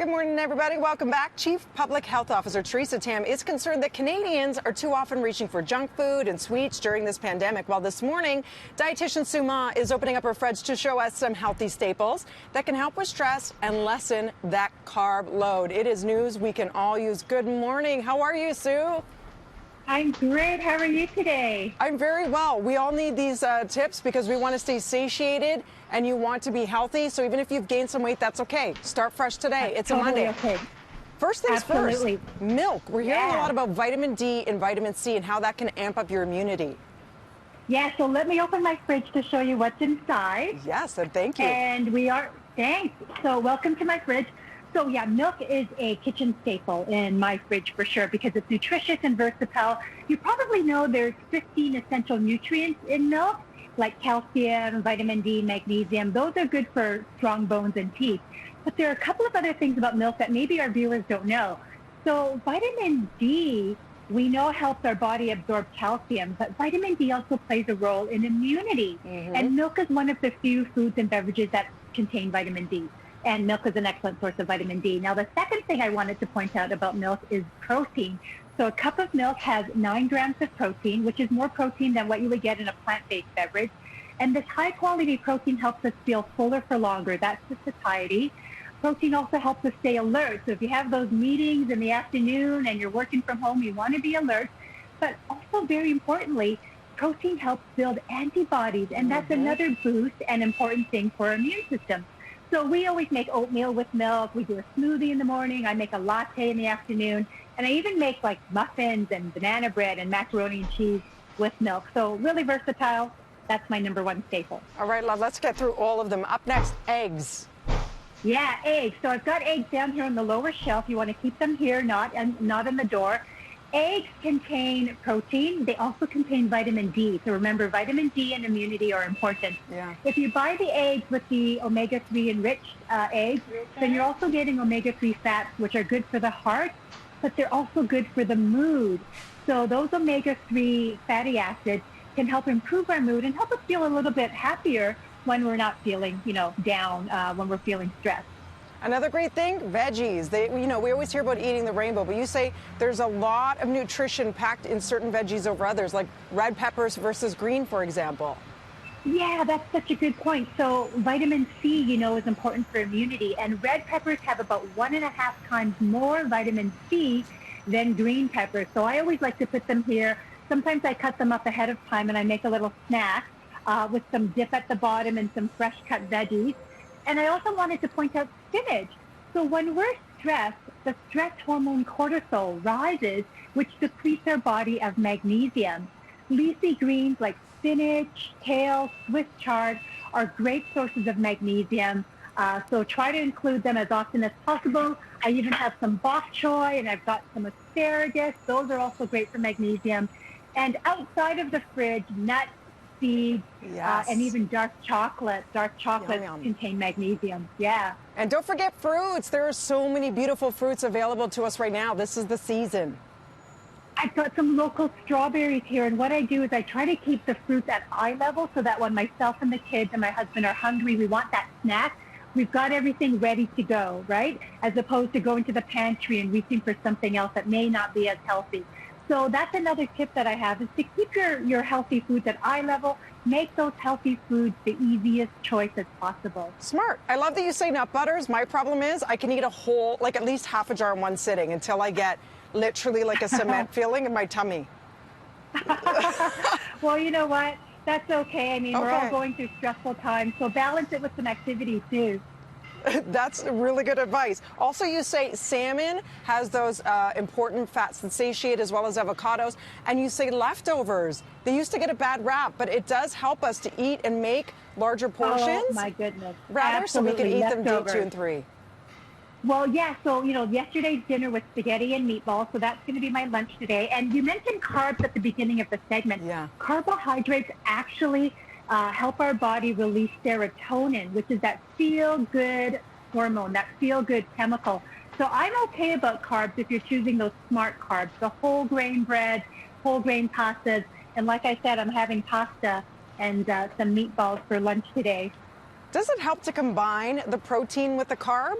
Good morning, everybody. Welcome back. Chief Public Health Officer Theresa is concerned that Canadians are too often reaching for junk food and sweets during this pandemic. Well, this morning, dietitian Sue Ma is opening up her fridge to show us some healthy staples that can help with stress and lessen that carb load. It is news we can all use. Good morning. How are you, Sue? I'm great. How are you today? I'm very well. We all need these tips because we want to stay satiated and you want to be healthy. So even if you've gained some weight, that's okay. Start fresh today. It's totally a Monday. Okay. First things Absolutely. first, milk. We're hearing a lot about vitamin D and vitamin C and how that can amp up your immunity. Yeah, so let me open my fridge to show you what's inside. Yes, and thank you. And thanks. So welcome to my fridge. So yeah, milk is a kitchen staple in my fridge for sure because it's nutritious and versatile. You probably know there's 15 essential nutrients in milk, like calcium, vitamin D, magnesium. Those are good for strong bones and teeth. But there are a couple of other things about milk that maybe our viewers don't know. So vitamin D, we know helps our body absorb calcium, but vitamin D also plays a role in immunity. And milk is one of the few foods and beverages that contain vitamin D. And milk is an excellent source of vitamin D. Now, the second thing I wanted to point out about milk is protein. So a cup of milk has 9 grams of protein, which is more protein than what you would get in a plant-based beverage. And this high-quality protein helps us feel fuller for longer. That's the satiety. Protein also helps us stay alert. So if you have those meetings in the afternoon and you're working from home, you want to be alert. But also, very importantly, protein helps build antibodies. And that's another boost and important thing for our immune system. So we always make oatmeal with milk. We do a smoothie in the morning. I make a latte in the afternoon. And I even make like muffins and banana bread and macaroni and cheese with milk. So really versatile. That's my number one staple. All right, love, let's get through all of them. Up next, eggs. Yeah, eggs. So I've got eggs down here on the lower shelf. You want to keep them here, not in the door. Eggs contain protein. They also contain vitamin D. So remember, vitamin D and immunity are important. Yeah. If you buy the eggs with the omega-3 enriched eggs, then you're also getting omega-3 fats, which are good for the heart, but they're also good for the mood. So those omega-3 fatty acids can help improve our mood and help us feel a little bit happier when we're not feeling, down, when we're feeling stressed. Another great thing, veggies. We always hear about eating the rainbow, but you say there's a lot of nutrition packed in certain veggies over others, like red peppers versus green, for example. Yeah, that's such a good point. So vitamin C, is important for immunity, and red peppers have about 1.5 times more vitamin C than green peppers. So I always like to put them here. Sometimes I cut them up ahead of time and I make a little snack with some dip at the bottom and some fresh cut veggies. And I also wanted to point out spinach. So when we're stressed, the stress hormone cortisol rises, which depletes our body of magnesium. Leafy greens like spinach, kale, Swiss chard are great sources of magnesium. So try to include them as often as possible. I even have some bok choy and I've got some asparagus. Those are also great for magnesium. And outside of the fridge, nuts, seeds, and even dark chocolate. Dark chocolates contain magnesium. Yeah. And don't forget fruits. There are so many beautiful fruits available to us right now. This is the season. I've got some local strawberries here, and what I do is I try to keep the fruits at eye level so that when myself and the kids and my husband are hungry, we want that snack, we've got everything ready to go, right? As opposed to going to the pantry and reaching for something else that may not be as healthy. So that's another tip that I have is to keep your healthy foods at eye level. Make those healthy foods the easiest choice as possible. Smart. I love that you say nut butters. My problem is I can eat a whole, like at least half a jar in one sitting until I get literally like a cement feeling in my tummy. Well, you know what? That's okay. I mean, we're all going through stressful times, so balance it with some activity too. That's really good advice. Also, you say salmon has those important fats that satiate as well as avocados. And you say leftovers. They used to get a bad rap, but it does help us to eat and make larger portions. Oh, my goodness. Rather, absolutely. so we can eat leftovers. them day 2 and 3. Well, yeah, so, yesterday's dinner was spaghetti and meatballs, so that's going to be my lunch today. And you mentioned carbs at the beginning of the segment. Yeah. Carbohydrates actually help our body release serotonin, which is that feel-good hormone, that feel-good chemical. So I'm okay about carbs if you're choosing those smart carbs, the whole grain bread, whole grain pastas. And like I said, I'm having pasta and some meatballs for lunch today. Does it help to combine the protein with the carb?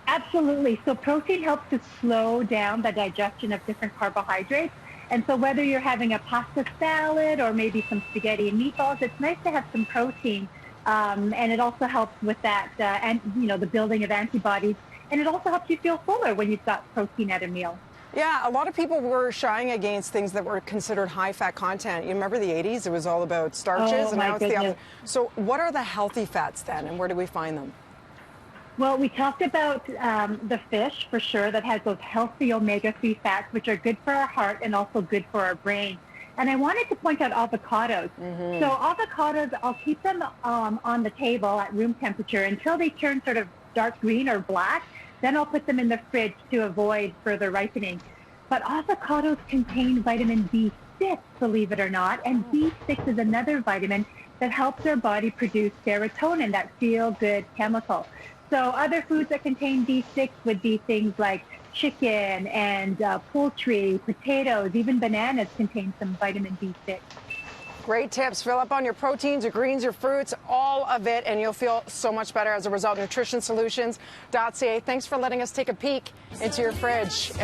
Absolutely. So protein helps to slow down the digestion of different carbohydrates. And so whether you're having a pasta salad or maybe some spaghetti and meatballs, it's nice to have some protein. And it also helps with that, and the building of antibodies. And it also helps you feel fuller when you've got protein at a meal. Yeah, a lot of people were shying against things that were considered high fat content. You remember the 80s? It was all about starches, Oh, and my now it's the goodness. other. So, what are the healthy fats then, and where do we find them? Well, we talked about the fish for sure that has those healthy omega-3 fats, which are good for our heart and also good for our brain. And I wanted to point out avocados. So avocados, I'll keep them on the table at room temperature until they turn sort of dark green or black. Then I'll put them in the fridge to avoid further ripening. But avocados contain vitamin B6, believe it or not. And B6 is another vitamin that helps our body produce serotonin, that feel-good chemical. So other foods that contain B6 would be things like chicken and poultry, potatoes, even bananas contain some vitamin B6. Great tips. Fill up on your proteins, your greens, your fruits, all of it, and you'll feel so much better as a result. NutritionSolutions.ca. Thanks for letting us take a peek into your fridge. And